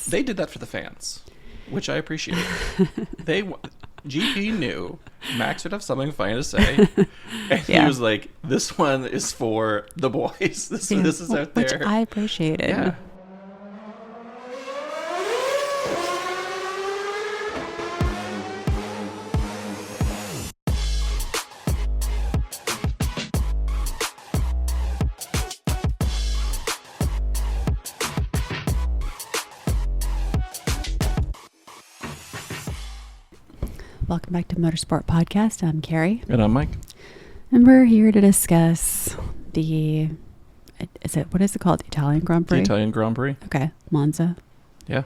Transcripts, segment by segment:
They did that for the fans, which I appreciate. GP knew Max would have something funny to say, and he was like, "This one is for the boys. This is out there," which I appreciated. Yeah. Welcome back to Motorsport Podcast. I'm Carrie. And I'm Mike. And we're here to discuss what is it called? The Italian Grand Prix? The Italian Grand Prix. Okay. Monza. Yeah.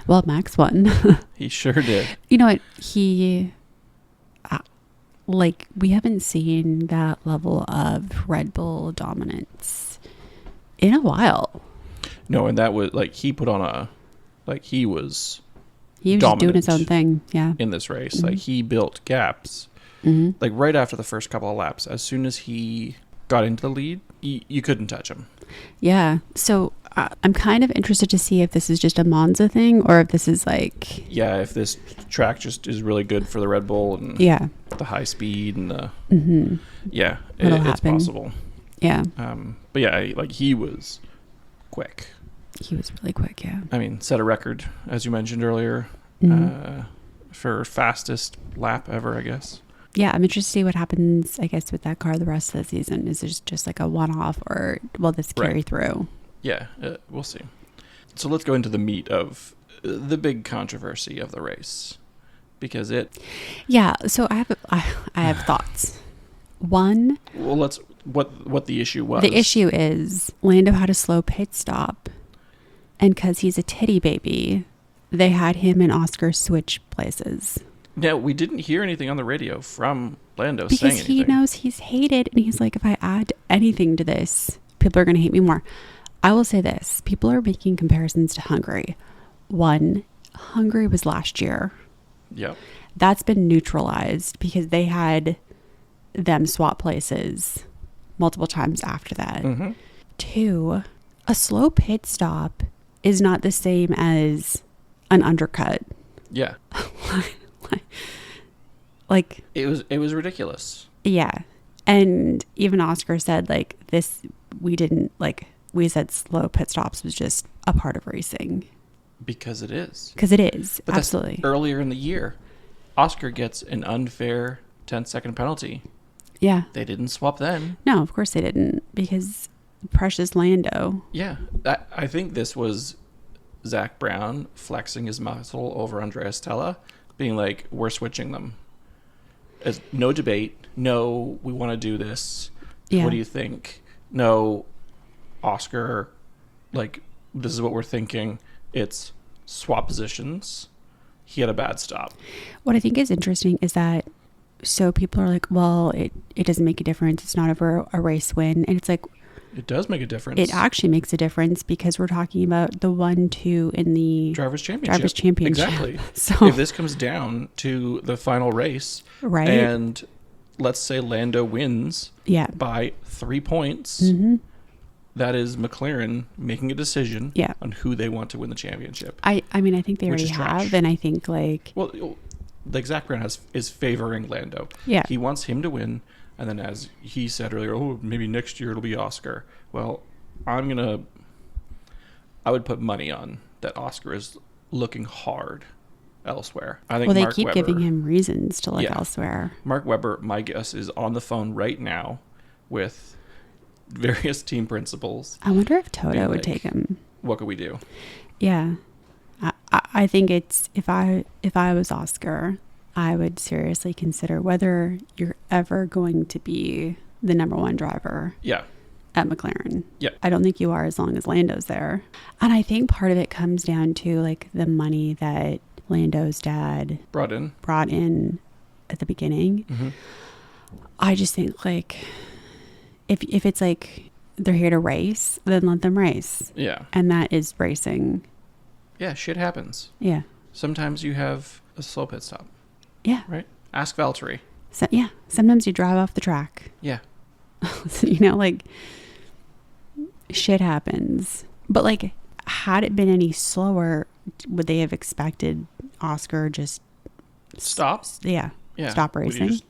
Well, Max won. He sure did. You know what? We haven't seen that level of Red Bull dominance in a while. No, and that was he put on he was just doing his own thing. Yeah. In this race. Mm-hmm. He built gaps. Mm-hmm. Right after the first couple of laps, as soon as he got into the lead, you couldn't touch him. Yeah. So I'm kind of interested to see if this is just a Monza thing or if this is if this track just is really good for the Red Bull and the high speed and the it's possible. Yeah. But yeah, he was quick. He was really quick. Yeah. I mean, set a record, as you mentioned earlier, for fastest lap ever, I guess. Yeah, I'm interested to see what happens, I guess, with that car the rest of the season. Is it just a one-off or will this carry through? Yeah, we'll see. So let's go into the meat of the big controversy of the race. Because Yeah, so I have thoughts. One... Well, what the issue was. The issue is Lando had a slow pit stop. And because he's a titty baby, they had him and Oscar switch places. Now, we didn't hear anything on the radio from Lando saying anything. Because he knows he's hated, and he's like, if I add anything to this, people are going to hate me more. I will say this. People are making comparisons to Hungary. One, Hungary was last year. Yep. That's been neutralized because they had them swap places multiple times after that. Mm-hmm. Two, a slow pit stop is not the same as an undercut. Yeah. It was ridiculous. Yeah. And even Oscar said we said slow pit stops was just a part of racing. Because it is. But absolutely. That's earlier in the year, Oscar gets an unfair 10-second penalty. Yeah. They didn't swap then. No, of course they didn't, because precious Lando. Yeah. I think this was Zach Brown flexing his muscle over Andrea Stella, being like, we're switching them. As no debate. No, we want to do this. Yeah. What do you think? No, Oscar, this is what we're thinking. It's swap positions. He had a bad stop. What I think is interesting is that, so people are like, well, it doesn't make a difference. It's not over a race win. And it's like, it does make a difference. It actually makes a difference because we're talking about the 1-2 in the Drivers' Championship. Exactly. So if this comes down to the final race, right, and let's say Lando wins by 3 points, that is McLaren making a decision on who they want to win the championship. I mean, I think they already have, and I think Zach Brown is favoring Lando. Yeah. He wants him to win. And then, as he said earlier, maybe next year it'll be Oscar. Well, I would put money on that Oscar is looking hard elsewhere. I think they keep giving him reasons to look elsewhere. Mark Webber, my guess, is on the phone right now with various team principals. I wonder if Toto would take him. What could we do? Yeah. I think it's, if I was Oscar, I would seriously consider whether you're ever going to be the number one driver at McLaren. Yeah. I don't think you are as long as Lando's there. And I think part of it comes down to the money that Lando's dad brought in at the beginning. Mm-hmm. I just think if it's they're here to race, then let them race. Yeah. And that is racing. Yeah, shit happens. Yeah. Sometimes you have a slow pit stop. Yeah. Right? Ask Valtteri. So, yeah. Sometimes you drive off the track. Yeah. Shit happens. But like, had it been any slower, would they have expected Oscar just stop? Yeah. Stop racing. Just...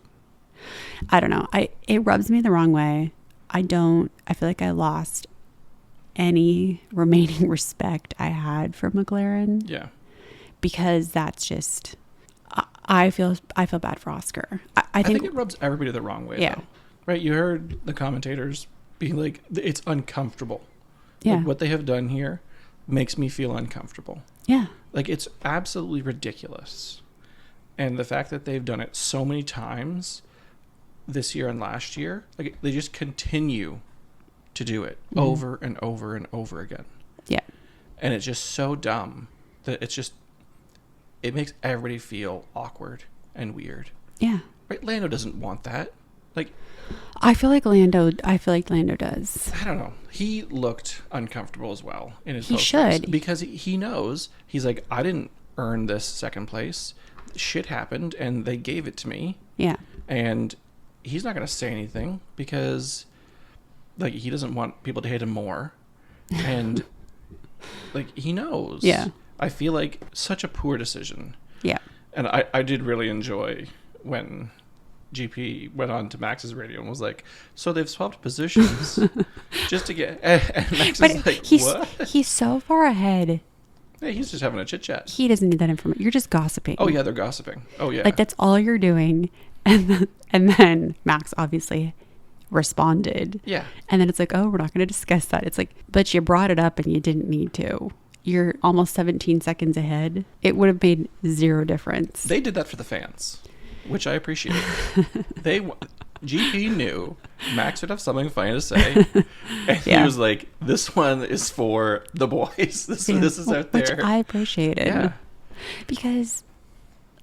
I don't know. It rubs me the wrong way. I feel like I lost any remaining respect I had for McLaren. Yeah. Because that's just, I feel bad for Oscar. I think it rubs everybody the wrong way. Yeah. Though. Right. You heard the commentators being like, it's uncomfortable. Yeah. Like, what they have done here makes me feel uncomfortable. Yeah. Like, it's absolutely ridiculous. And the fact that they've done it so many times this year and last year, like, they just continue to do it over and over and over again. Yeah. And it's just so dumb that it makes everybody feel awkward and weird. Yeah. Right? Lando doesn't want that. Like, I feel like Lando does. I don't know. He looked uncomfortable as well in his He should. because he knows, he's like, I didn't earn this second place. Shit happened and they gave it to me. Yeah. And he's not going to say anything because, like, he doesn't want people to hate him more. And like, he knows. Yeah. I feel like such a poor decision. Yeah. And I did really enjoy when GP went on to Max's radio and was like, so they've swapped positions just to get... And Max is like, what? He's so far ahead. Hey, he's just having a chit-chat. He doesn't need that information. You're just gossiping. Oh, yeah, they're gossiping. Oh, yeah. Like, that's all you're doing. And then Max obviously responded. Yeah. And then it's like, oh, we're not going to discuss that. It's like, but you brought it up and you didn't need to. You're almost 17 seconds ahead. It would have made zero difference. They did that for the fans, which I appreciate. GP knew Max would have something funny to say, and he was like, "This one is for the boys. This is out there," which I appreciated. Yeah, because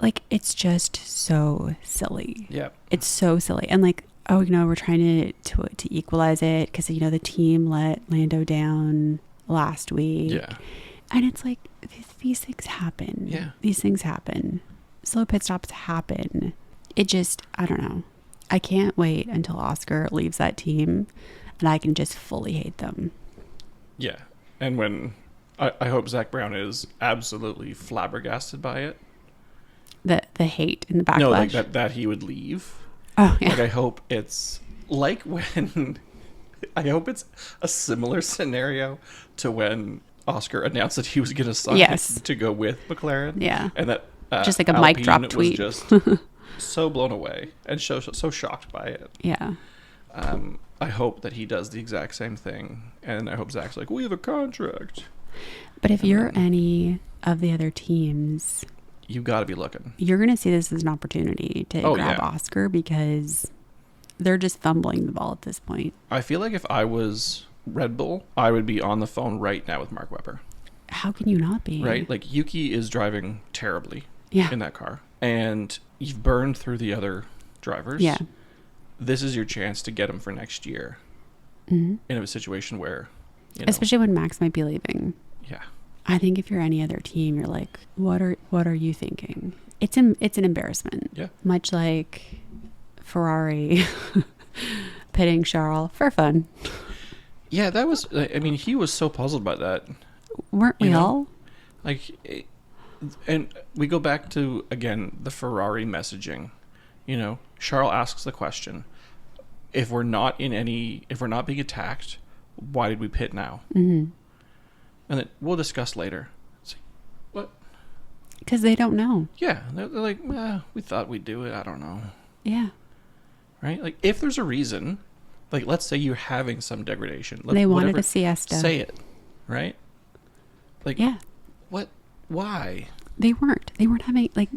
like, it's just so silly. Yeah, it's so silly, and like, oh, we're trying to equalize it because the team let Lando down last week. Yeah, and it's like, these things happen. Yeah, these things happen. Slow pit stops happen. It just, I don't know. I can't wait until Oscar leaves that team and I can just fully hate them. Yeah. And when I hope Zach Brown is absolutely flabbergasted by it. The hate and the backlash. No, like that he would leave. Oh, yeah. Like, I hope it's like when... I hope it's a similar scenario to when Oscar announced that he was going to sign to go with McLaren. Yeah. And that... just like a mic drop tweet. Was just so blown away and so shocked by it. Yeah. I hope that he does the exact same thing, and I hope Zach's like, we have a contract. But if you're any of the other teams, you got to be looking. You're going to see this as an opportunity to grab Oscar because they're just fumbling the ball at this point. I feel like if I was Red Bull, I would be on the phone right now with Mark Webber. How can you not be? Right? Like, Yuki is driving terribly in that car. And you've burned through the other drivers. Yeah. This is your chance to get him for next year. In a situation where, especially when Max might be leaving. Yeah. I think if you're any other team, you're like, what are you thinking? It's an embarrassment. Yeah. Much like Ferrari pitting Charles for fun. Yeah, that was, I mean, he was so puzzled by that. Weren't we all? Like, and we go back to, again, the Ferrari messaging. Charles asks the question, if we're not being attacked, why did we pit now? Mm-hmm. And then we'll discuss later. It's like, what? Because they don't know. Yeah. They're like, we thought we'd do it. I don't know. Yeah. Right? Like, if there's a reason, like, let's say you're having some degradation. They wanted a siesta. Say it. Right? Like, yeah. What? Why? They weren't having, like,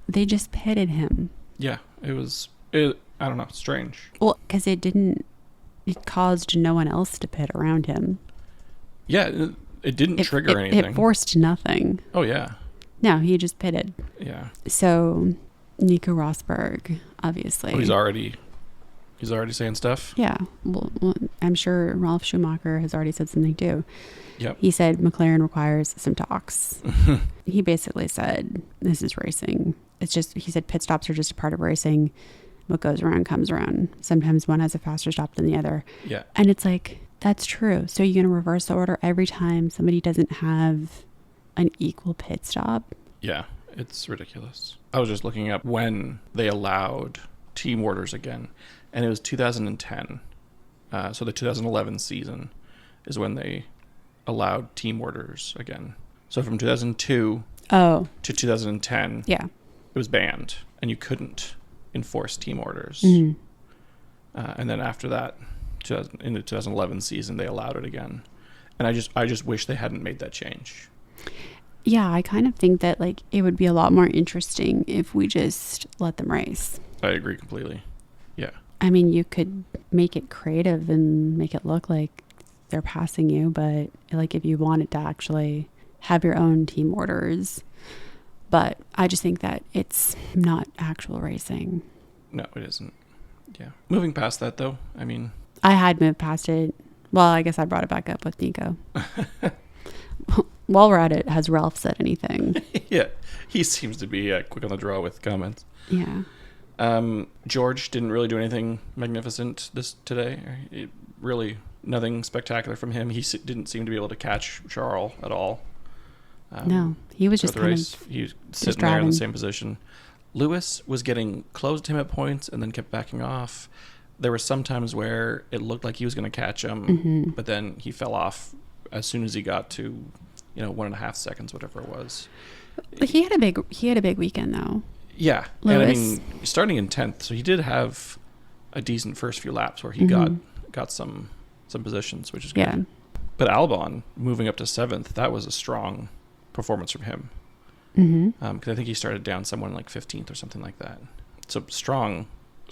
they just pitted him. Yeah. It was, I don't know, strange. Well, because it caused no one else to pit around him. Yeah. It didn't trigger anything. It forced nothing. Oh, yeah. No, he just pitted. Yeah. So, Nico Rosberg, obviously. Oh, he's already saying stuff? Yeah. Well, I'm sure Ralf Schumacher has already said something too. Yep. He said McLaren requires some talks. He basically said, this is racing. He said pit stops are just a part of racing. What goes around comes around. Sometimes one has a faster stop than the other. Yeah. And it's like, That's true. So you're going to reverse the order every time somebody doesn't have an equal pit stop? Yeah, it's ridiculous. I was just looking up when they allowed team orders again, and it was 2010. So the 2011 season is when they allowed team orders again. So from 2002 to 2010, yeah, it was banned, and you couldn't enforce team orders. And then after that, in the 2011 season, they allowed it again. And I just wish they hadn't made that change. Yeah, I kind of think that like it would be a lot more interesting if we just let them race. I agree completely. Yeah. I mean, you could make it creative and make it look like they're passing you, but like if you wanted to actually have your own team orders. But I just think that it's not actual racing. No, it isn't. Yeah. Moving past that, though, I mean... I had moved past it. Well, I guess I brought it back up with Nico. While we're at it, has Ralph said anything? Yeah. He seems to be quick on the draw with comments. Yeah. George didn't really do anything magnificent today. Really, nothing spectacular from him. He didn't seem to be able to catch Charles at all. No, he was just kind of he was sitting there in the same position. Lewis was getting close to him at points and then kept backing off. There were some times where it looked like he was going to catch him, but then he fell off as soon as he got to, 1.5 seconds, whatever it was. But he had a big weekend though. Yeah, Lewis. And I mean, starting in 10th, so he did have a decent first few laps where he got some positions, which is good. Yeah. But Albon moving up to 7th, that was a strong performance from him. Because I think he started down someone like 15th or something like that. So strong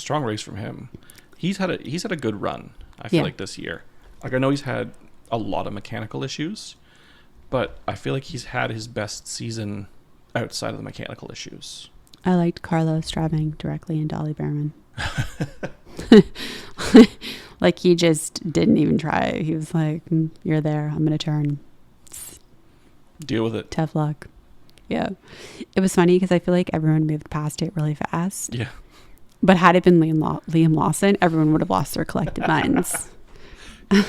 race from him. He's had a good run, I feel like, this year. Like, I know he's had a lot of mechanical issues, but I feel like he's had his best season outside of the mechanical issues. I liked Carlos driving directly into Ollie Behrman. Like, he just didn't even try. He was like, you're there, I'm going to turn. Deal with it. Tough luck. Yeah. It was funny because I feel like everyone moved past it really fast. Yeah. But had it been Liam Lawson, everyone would have lost their collective minds.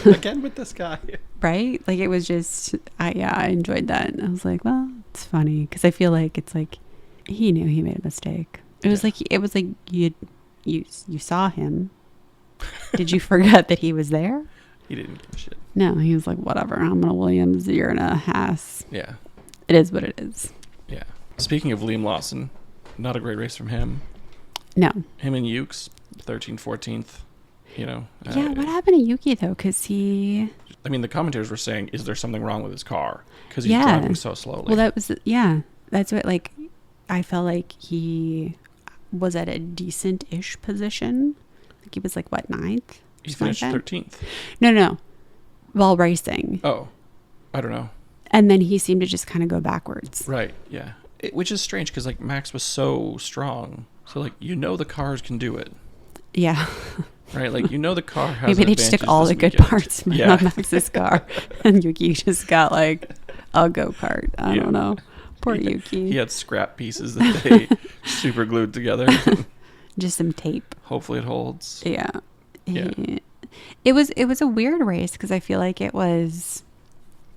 Again with this guy. Right? Like, it was just, I enjoyed that. And I was like, well, it's funny. Because I feel like it's like, he knew he made a mistake. It was like you saw him. Did you forget that he was there? He didn't give a shit. No, he was like, whatever. I'm in a Williams, you're in a Haas. Yeah. It is what it is. Yeah. Speaking of Liam Lawson, not a great race from him. No. Him and Ukes, 13th, 14th, Yeah, what happened to Yuki, though? Because the commentators were saying, is there something wrong with his car? Because he's driving so slowly. Well, that's what, like, I felt like he was at a decent-ish position. Like, he was like, what, 9th? He finished 13th. No. While racing. Oh, I don't know. And then he seemed to just kind of go backwards. Right, yeah. Which is strange because, like, Max was so strong. So, like, the cars can do it. Yeah. Right? Like, the car has Maybe they just took all the good parts from Max's car. And Yuki just got, like, a go-kart. I don't know. Poor Yuki. He had scrap pieces that they super glued together. Just some tape. Hopefully it holds. Yeah. It was a weird race because I feel like it was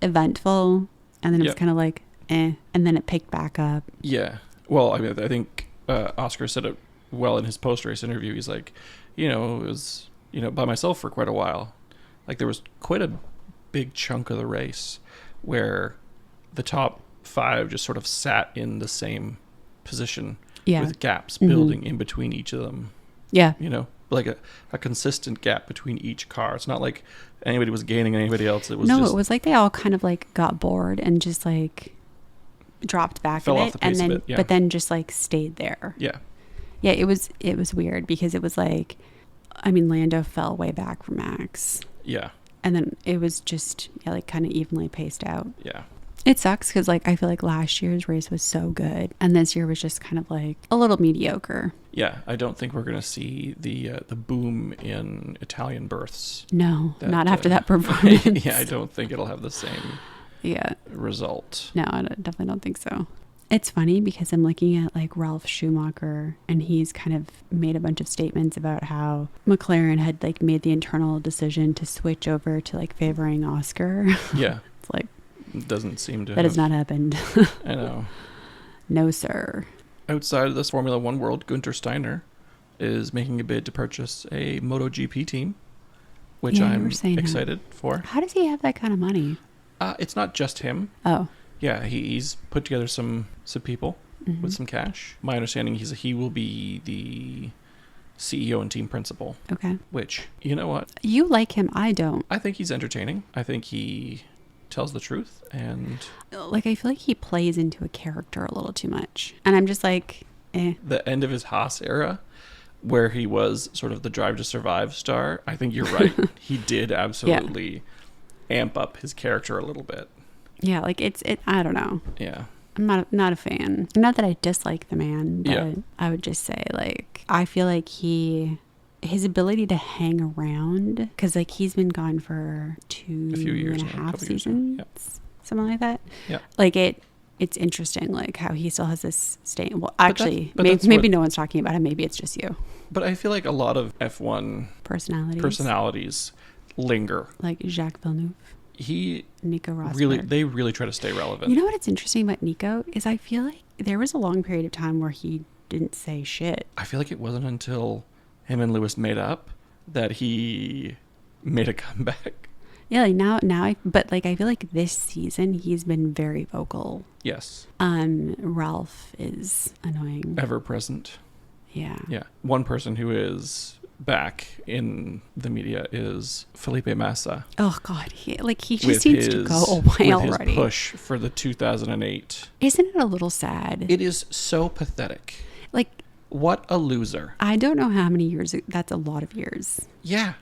eventful and then it was kind of like and then it picked back up. Yeah. Well, I mean, I think Oscar said it well in his post-race interview. He's like, it was, by myself for quite a while. Like, there was quite a big chunk of the race where the top 5 just sort of sat in the same position with gaps building in between each of them. Yeah. Like a consistent gap between each car. It's not like anybody was gaining anybody else. It was it was like they all kind of like got bored and just like dropped back fell a off bit the pace and then a bit, but then just like stayed there. Yeah. Yeah, it was weird because it was like, I mean, Lando fell way back from Max. Yeah. And then it was just like kind of evenly paced out. Yeah. It sucks because like I feel like last year's race was so good and this year was just kind of like a little mediocre. Yeah, I don't think we're going to see the boom in Italian births. No, not after that performance. Yeah, I don't think it'll have the same result. No, I definitely don't think so. It's funny because I'm looking at like Ralph Schumacher, and he's kind of made a bunch of statements about how McLaren had like made the internal decision to switch over to like favoring Oscar. Yeah. It's like, it doesn't seem to that has not happened. I know. No, sir. Outside of this Formula One world, Günther Steiner is making a bid to purchase a MotoGP team, which I'm excited for. How does he have that kind of money? It's not just him. Oh. Yeah, he's put together some people with some cash. My understanding is he will be the CEO and team principal. Okay. Which, you know what? You like him. I don't. I think he's entertaining. I think he tells the truth, and like I feel like he plays into a character a little too much, and I'm just like, eh. The end of his Haas era, where he was sort of the Drive to Survive star, I think you're right. He did absolutely amp up his character a little bit. Yeah, like it. I don't know. Yeah, I'm not a fan. Not that I dislike the man, but I would just say like I feel like his ability to hang around, because like he's been gone for a few years and a half now, seasons, something like that. Yeah, like it's interesting like how he still has this stay. Well, actually, maybe no one's talking about him. Maybe it's just you. But I feel like a lot of F1 personalities linger. Like Jacques Villeneuve. Nico Rosberg. They really try to stay relevant. You know what's interesting about Nico is I feel like there was a long period of time where he didn't say shit. I feel like it wasn't until him and Lewis made up that he made a comeback. Yeah, like now but like I feel like this season he's been very vocal. Yes. Ralph is annoying. Ever present. Yeah. Yeah. One person who is back in the media is Felipe Massa. Oh God, he just needs to go away already. His push for the 2008. Isn't it a little sad? It is so pathetic. Like, what a loser. I don't know how many years. That's a lot of years. Yeah.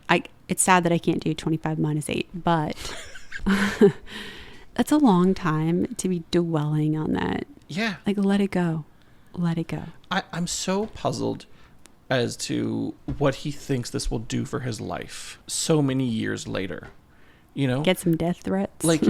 It's sad that I can't do 25 minus 8, but that's a long time to be dwelling on that. Yeah. Like, let it go. Let it go. I'm so puzzled as to what he thinks this will do for his life so many years later. You know? Get some death threats. Like,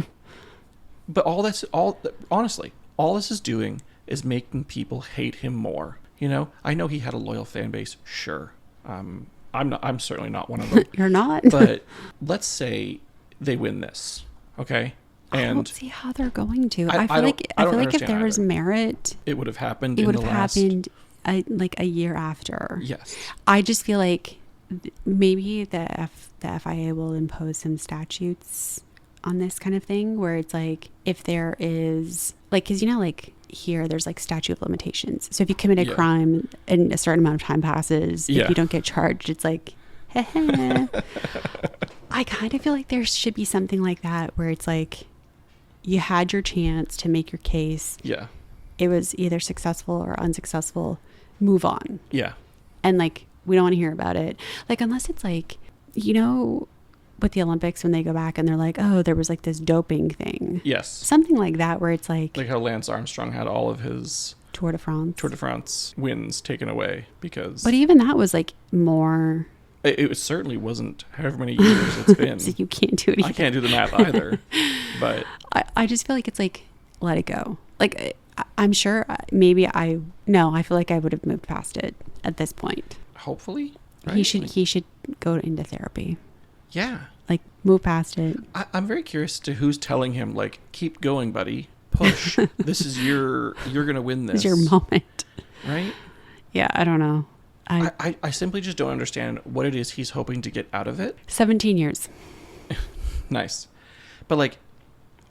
but honestly, all this is doing is making people hate him more. You know? I know he had a loyal fan base, sure. I'm certainly not one of them. You're not? But let's say they win this, okay? And I don't see how they're going to. I feel like if there was merit, it would have happened. It would have happened like a year after. Yes. I just feel like maybe the FIA will impose some statutes on this kind of thing, where it's like if there is like, because you know, like here there's like statute of limitations. So if you commit a crime and a certain amount of time passes, if you don't get charged, it's like, I kind of feel like there should be something like that, where it's like you had your chance to make your case. Yeah. It was either successful or unsuccessful. Move on. Yeah. And like, we don't want to hear about it. Like, unless it's like, you know, with the Olympics when they go back and they're like, oh, there was like this doping thing. Yes. Something like that, where it's like how Lance Armstrong had all of his Tour de France wins taken away because. But even that was like more. It certainly wasn't however many years it's been. So you can't do it either. I can't do the math either. But I just feel like it's like, let it go. Like, I'm sure I feel like I would have moved past it at this point. Hopefully. Right? He should go into therapy. Yeah. Like, move past it. I'm very curious to who's telling him, like, keep going, buddy. Push. You're going to win this. This is your moment. Right? Yeah, I don't know. I simply just don't understand what it is he's hoping to get out of it. 17 years. Nice. But like,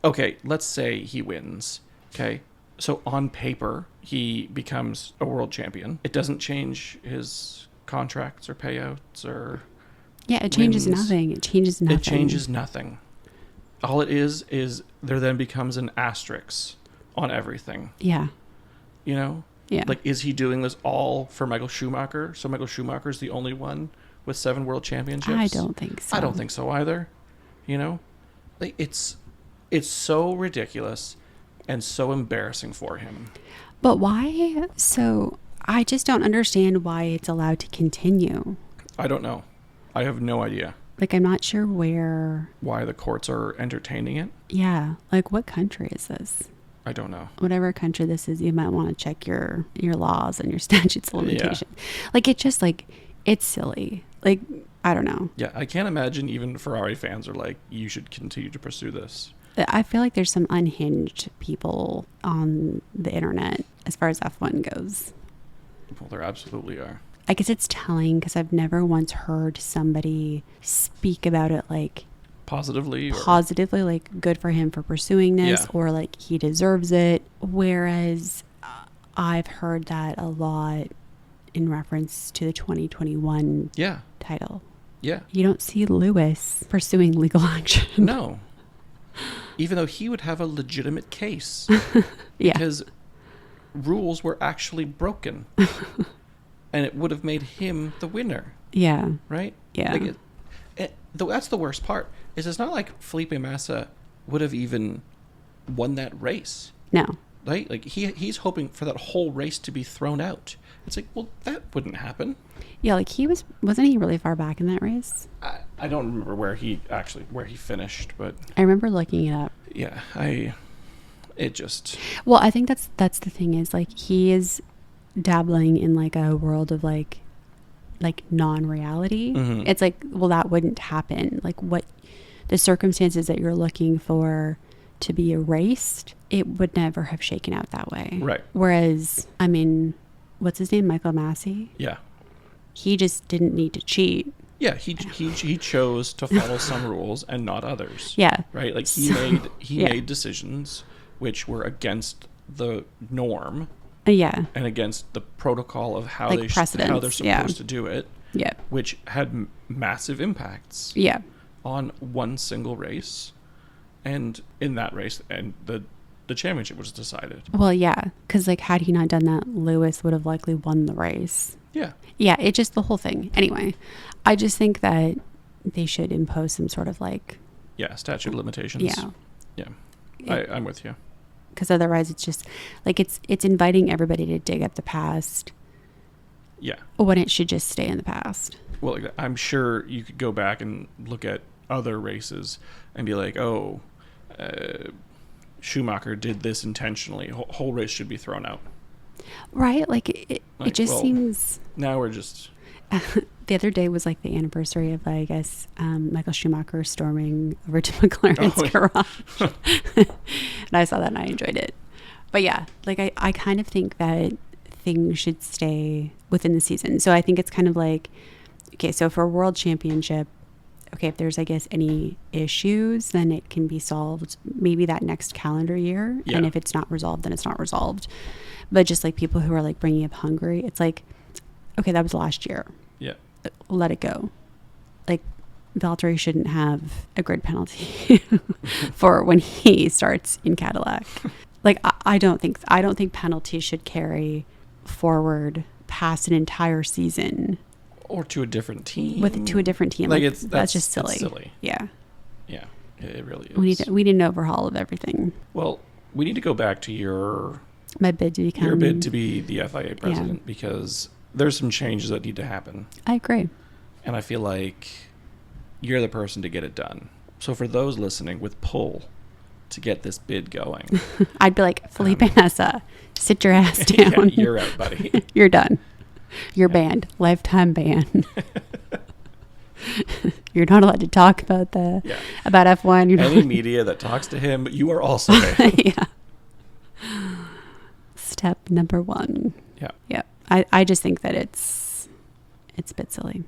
okay, let's say he wins. Okay. So on paper, he becomes a world champion. It doesn't change his contracts or payouts or. Yeah, it changes nothing. It changes nothing. It changes nothing. All it is there then becomes an asterisk on everything. Yeah. You know? Yeah. Like, is he doing this all for Michael Schumacher? So Michael Schumacher's the only one with 7 world championships? I don't think so. I don't think so either. You know? Like, it's so ridiculous and so embarrassing for him. But why? So I just don't understand why it's allowed to continue. I don't know. I have no idea. Like, I'm not sure why the courts are entertaining it. Yeah. Like, what country is this? I don't know. Whatever country this is, you might want to check your laws and your statutes of limitation. Yeah. Like, it just, like, it's silly. Like, I don't know. Yeah, I can't imagine even Ferrari fans are like, you should continue to pursue this. I feel like there's some unhinged people on the internet as far as F1 goes. Well, there absolutely are. I guess it's telling because I've never once heard somebody speak about it like positively, like good for him for pursuing this, or like he deserves it. Whereas I've heard that a lot in reference to the 2021 title. Yeah. You don't see Lewis pursuing legal action. No. Even though he would have a legitimate case. Because rules were actually broken. And it would have made him the winner. Yeah. Right? Yeah. Like that's the worst part. Is it's not like Felipe Massa would have even won that race. No. Right? Like he's hoping for that whole race to be thrown out. It's like, well, that wouldn't happen. Yeah, like wasn't he really far back in that race? I don't remember where he finished, but I remember looking it up. Yeah, Well, I think that's the thing is like he is dabbling in like a world of like non-reality. Mm-hmm. It's like, well, that wouldn't happen. Like what the circumstances that you're looking for to be erased, it would never have shaken out that way. Right. Whereas, I mean, what's his name? Michael Massey? Yeah. He just didn't need to cheat. Yeah, he chose to follow some rules and not others. Yeah. Right? Like he made decisions which were against the norm. Yeah. And against the protocol of how like how they're supposed to do it. Yeah. Which had massive impacts. Yeah. On one single race. And in that race, and the championship was decided. Well, yeah, because like had he not done that, Lewis would have likely won the race. Yeah. Yeah, it just the whole thing. Anyway, I just think that they should impose some sort of like. Yeah, statute of limitations. Yeah. Yeah, I'm with you. Because otherwise, it's just like it's inviting everybody to dig up the past. Yeah. When it should just stay in the past. Well, I'm sure you could go back and look at other races and be like, oh. Schumacher did this intentionally. Whole race should be thrown out. Right? Like it just seems. Now we're just. The other day was like the anniversary of, I guess, Michael Schumacher storming over to McLaren's garage. And I saw that and I enjoyed it. But yeah, like I kind of think that things should stay within the season. So I think it's kind of like, okay, so for a world championship, okay, if there's, I guess, any issues, then it can be solved maybe that next calendar year. Yeah. And if it's not resolved, then it's not resolved. But just like people who are like bringing up Hungary, it's like, okay, that was last year. Yeah. Let it go. Like Valtteri shouldn't have a grid penalty for when he starts in Cadillac. Like I don't think penalties should carry forward past an entire season. Or to a different team. To a different team. Like that's just silly. Silly. Yeah. Yeah, it really is. We need an overhaul of everything. Well, we need to go back to my bid to become your bid to be the FIA president because there's some changes that need to happen. I agree. And I feel like you're the person to get it done. So for those listening with pull to get this bid going. I'd be like, Felipe Massa, sit your ass down. Yeah, you're out, buddy. You're done. You're banned. Lifetime ban. You're not allowed to talk about about F1. Any media that talks to him, you are also banned. Yeah. Step number 1. Yeah. Yeah. I just think that it's a bit silly.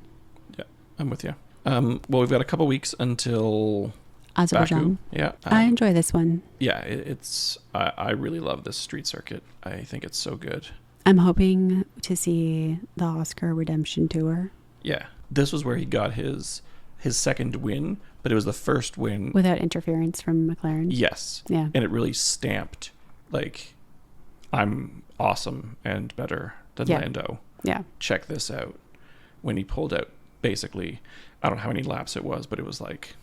Yeah, I'm with you. Well, we've got a couple weeks until Azerbaijan. Baku. Yeah. I enjoy this one. Yeah, I really love this street circuit. I think it's so good. I'm hoping to see the Oscar Redemption Tour. Yeah. This was where he got his second win, but it was the first win. Without interference from McLaren? Yes. Yeah. And it really stamped, like, I'm awesome and better than Lando. Yeah. Check this out. When he pulled out, basically, I don't know how many laps it was, but it was like,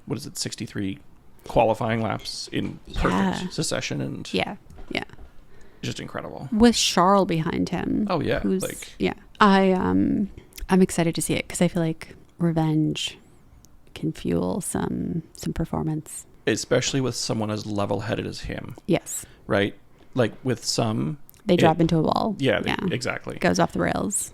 63 qualifying laps in perfect succession. And yeah. Just incredible. With Charles behind him. Oh, yeah. I'm excited to see it because I feel like revenge can fuel some performance. especially with someone as level-headed as him. Yes. Right? Like with some... They drop into a wall. Yeah, exactly. It goes off the rails.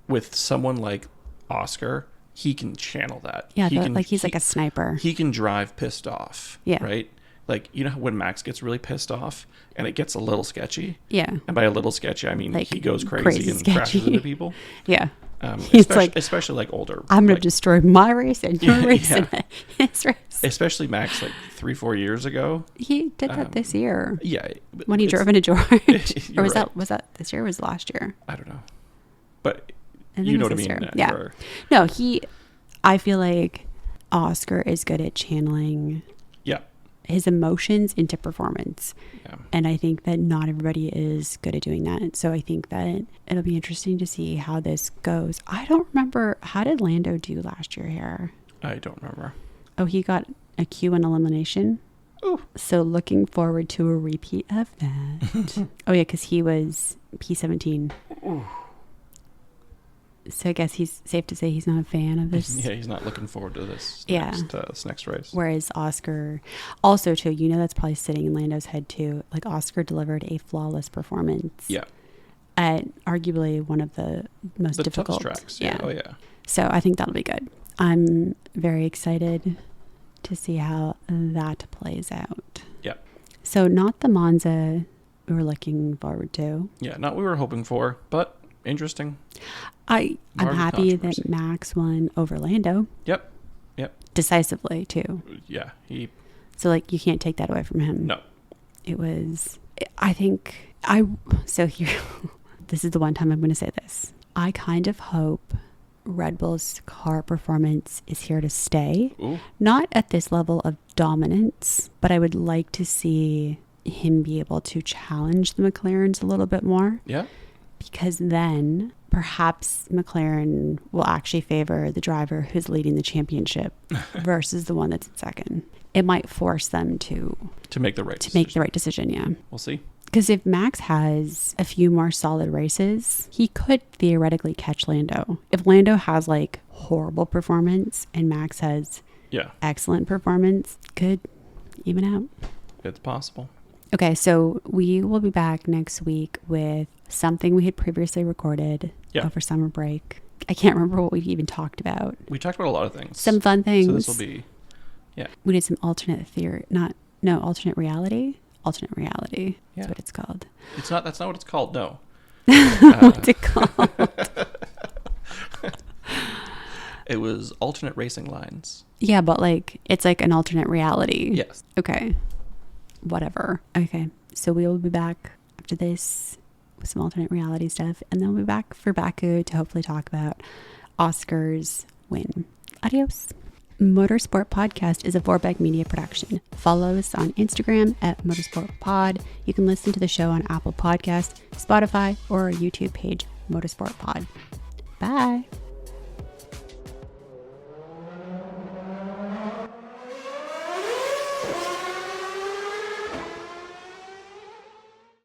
With someone like Oscar, he can channel that. Yeah, he's like a sniper. He can drive pissed off. Yeah. Right? Like, you know when Max gets really pissed off and it gets a little sketchy? Yeah. And by a little sketchy, I mean like he goes crazy and sketchy. crashes into people. Yeah. He's especially like older. I'm going to destroy my race and your race and his race. Especially Max, like 3-4 years ago. He did that this year. Yeah. When he drove into George. Or was right. was that this year or was it last year? I don't know. But I you know what I mean? Yeah. No, I feel like Oscar is good at channeling his emotions into performance. Yeah. And I think that not everybody is good at doing that. So I think that it'll be interesting to see how this goes. I don't remember, how did Lando do last year here? I don't remember. Oh, he got a Q in elimination. Ooh. So looking forward to a repeat of that. Oh yeah, because he was P17. Ooh. So I guess he's safe to say he's not a fan of this. Yeah, he's not looking forward to this next race. Whereas Oscar, also too, that's probably sitting in Lando's head too. Like Oscar delivered a flawless performance. Yeah. At arguably one of the most difficult tracks. Yeah. Oh yeah. So I think that'll be good. I'm very excited to see how that plays out. Yeah. So not the Monza we were looking forward to. Yeah, not what we were hoping for, but interesting. I'm happy that Max won over Lando. Yep. Decisively too. Yeah. So like you can't take that away from him. No. It was, so here, this is the one time I'm going to say this. I kind of hope Red Bull's car performance is here to stay. Ooh. Not at this level of dominance, but I would like to see him be able to challenge the McLarens a little bit more. Yeah. Because then perhaps McLaren will actually favor the driver who's leading the championship versus the one that's in second. It might force them to make the right decision. Yeah. We'll see. Because if Max has a few more solid races, he could theoretically catch Lando. If Lando has like horrible performance and Max has excellent performance, could even out. It's possible. Okay, so we will be back next week with something we had previously recorded over summer break. I can't remember what we even talked about. We talked about a lot of things. Some fun things. So this will be, we did some alternate reality. Alternate reality is what it's called. It's not. That's not what it's called. No. What's it called? It was alternate racing lines. Yeah, but like it's like an alternate reality. Yes. Okay. Whatever. Okay. So we will be back after this with some alternate reality stuff, and then we'll be back for Baku to hopefully talk about Oscar's win. Adios. Motorsport Podcast is a Vorbeck Media production. Follow us on Instagram at MotorsportPod. You can listen to the show on Apple Podcasts, Spotify, or our YouTube page, Motorsport Pod. Bye.